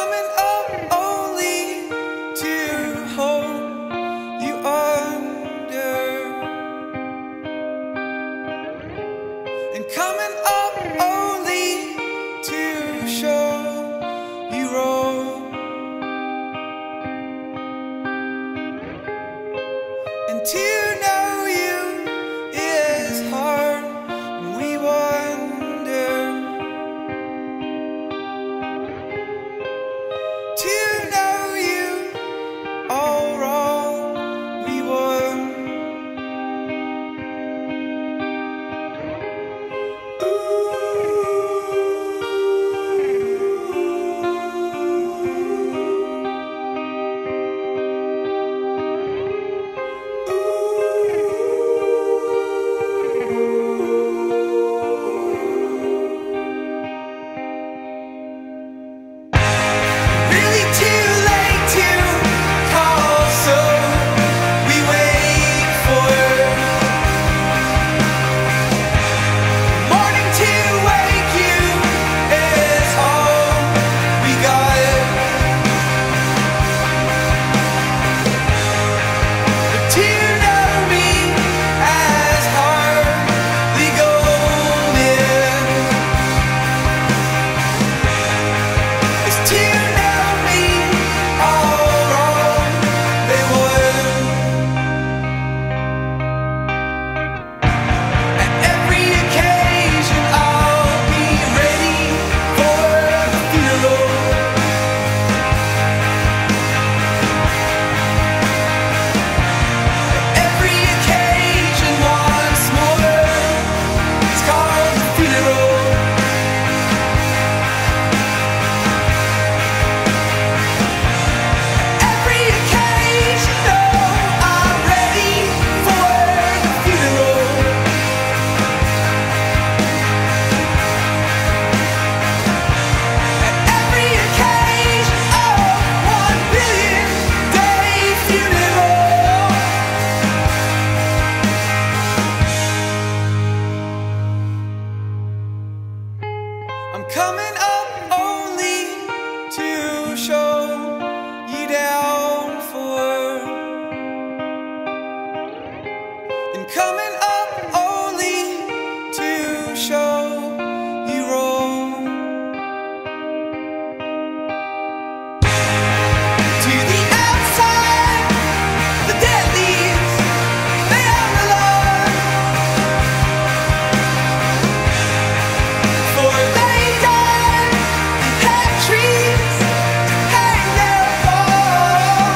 coming up only to hold you under, and coming up only to show you roll, and to know you is hard, and we wonder. To know you all wrong, we won. Really too late to call, so we wait for morning to wake you is all we got. But to know me as hardly golden is to know me all wrong, they would. At every occasion I'll be ready for the funeral. At every occasion once more, it's called the funeral. Every occasion, oh, I'm ready for the funeral. At every occasion, oh, 1 billion day funeral. I'm coming up only to show you down for, and coming up only to show you wrong. To the outside, the dead leaves, they are alone, for they died and had trees to hang their fall.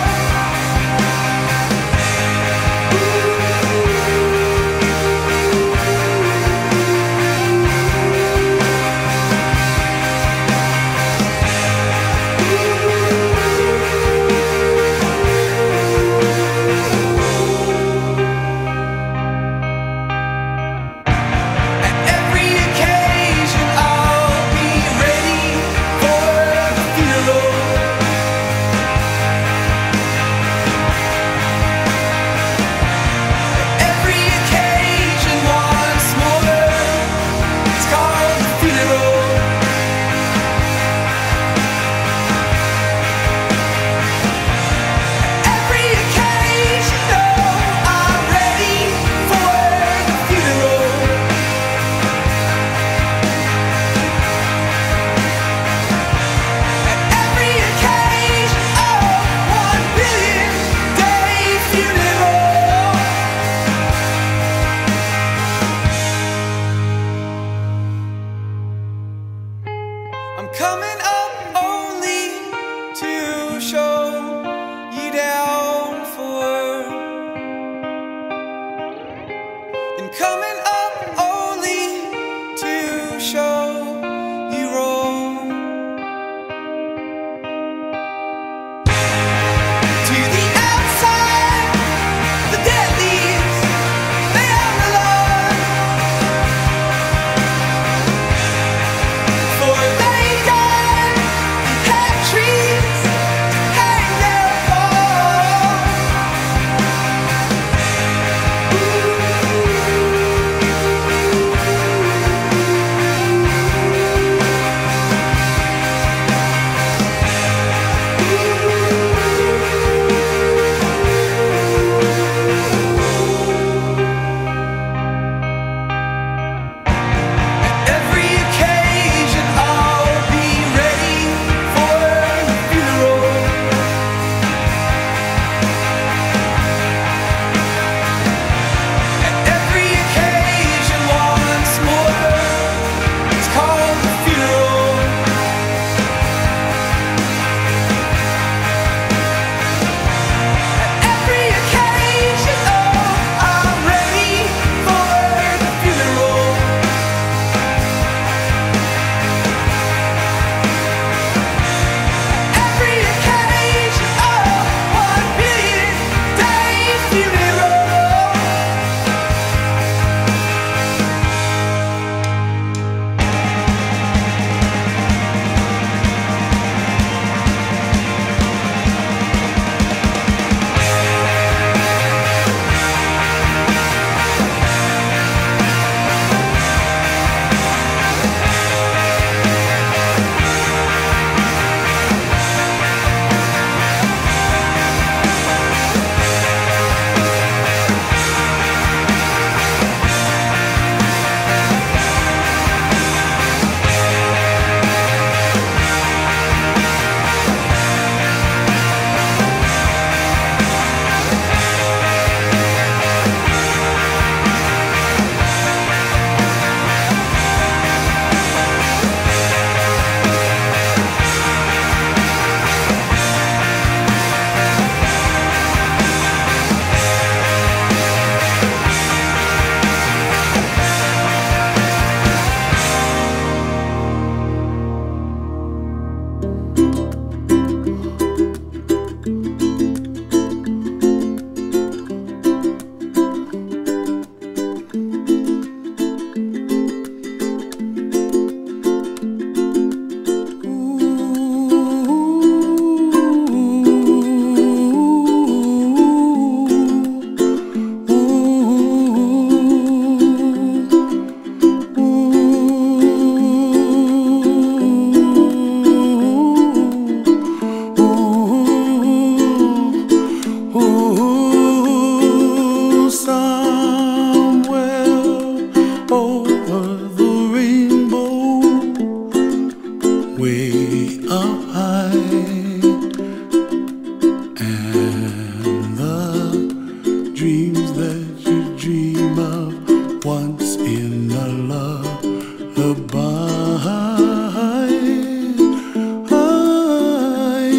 dreams that you dream of once in a lullaby.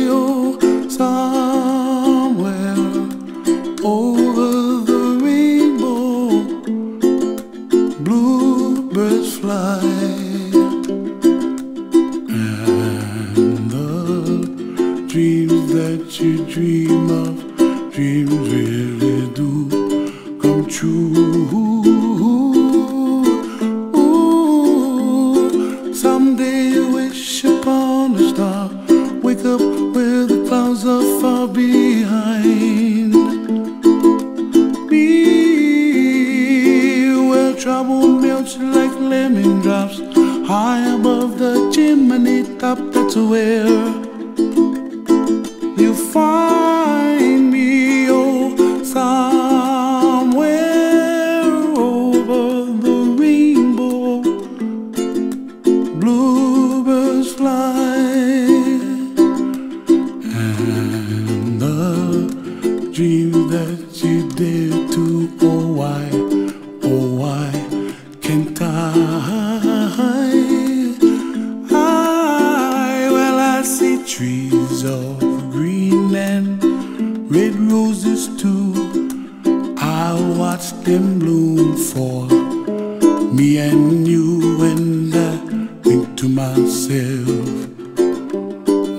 Oh, somewhere over the rainbow, bluebirds fly, and the dreams that you dream of, dreams really do come true. Ooh, someday you wish upon a star, wake up where the clouds are far behind. Be where trouble melts like lemon drops, high above the chimney top. That's where you find me. Oh, somewhere over the rainbow, bluebirds fly, and the dreams that you dare to, oh why can't I? Well, I see trees of green and red roses too. I watch them bloom for me and you, and I think to myself,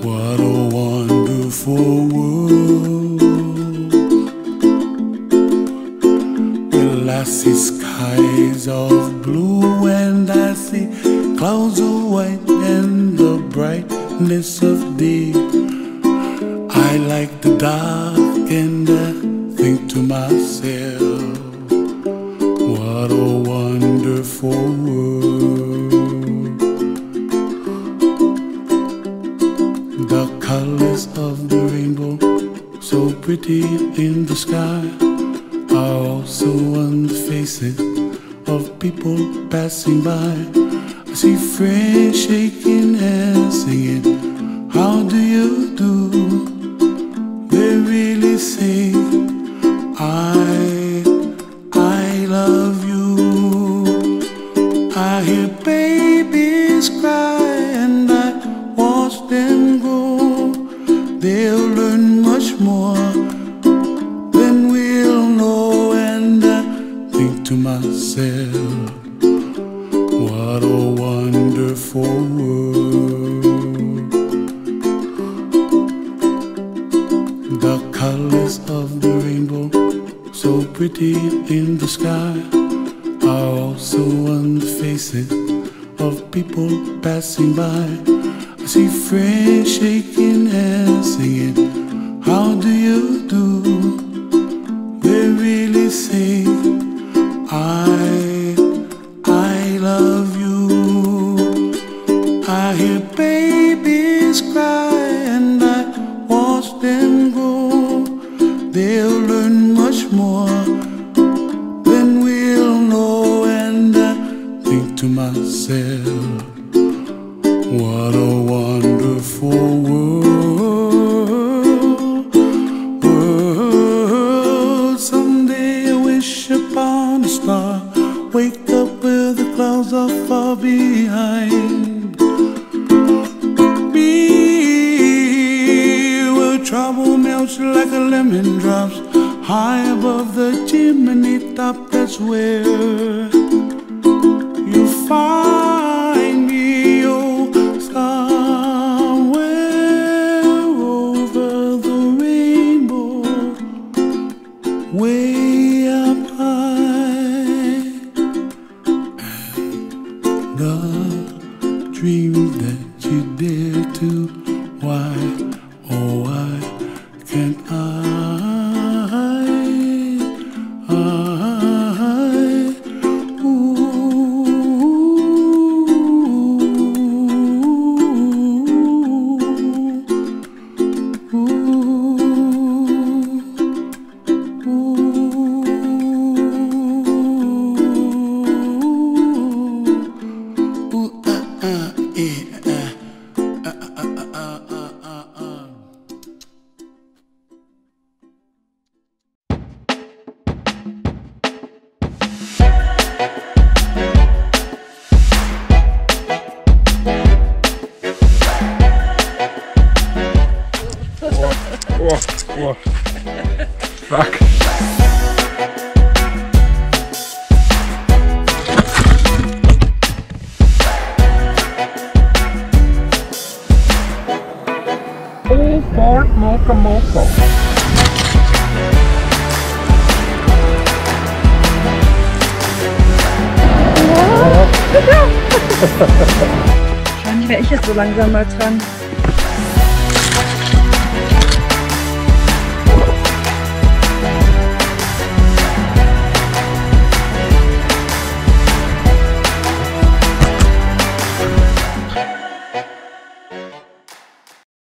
what a wonderful world. Well, I see skies of blue and I see clouds of white and the brightness of day. I like the dark and I think to myself, what a wonderful world. The colors of the rainbow, so pretty in the sky, are also on the faces of people passing by. I see friends shaking hands, singing, how do you do? They really say, I love you. I hear babies cry and I watch them grow. They'll learn much more than we'll know, and I think to myself, what a wonderful world. The colors of the rainbow, so pretty in the sky, are also on the faces of people passing by. I see friends shaking hands, singing, how do you do? They really say, I love you. I hear babies cry and I watch them grow. They'll learn much more than we'll know, and I think to myself, what a wonderful world. Someday I wish upon a star, wake up where the clouds are far behind. Be where trouble melts like a lemon drops, high above the chimney top. That's where you find me. Oh, somewhere over the rainbow, way up high, and the dreams that you dare to, why, oh why can't I? Fuck. Oh, Fort Mokomoko. Wahrscheinlich wäre ich jetzt so langsam mal dran.